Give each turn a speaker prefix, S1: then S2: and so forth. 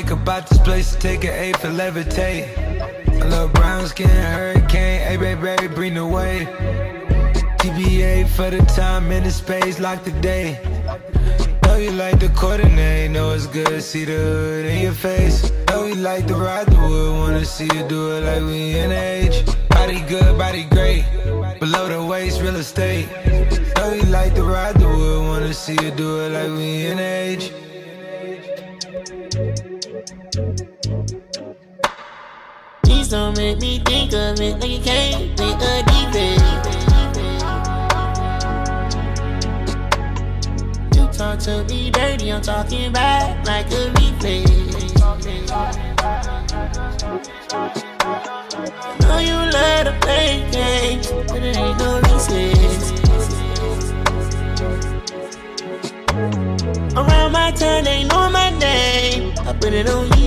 S1: break about this place, take an 8 for levitate. A little brown skin hurricane, hey baby, bring the wave. TBA for the time and the space, lock the day. Know you like the coordinate, know it's good to see the hood in your face. Know you like to ride the wood, wanna see you do it like we in age. Body good, body great, below the waist, real estate. Know you like to ride the wood, wanna see you do it like we in age.
S2: Please don't make me think of it like you can't think of defense. You talk to me dirty, I'm talking back like a replay. I know you love to play games, but it ain't no recess. Around my town, they know my name. I put it on you.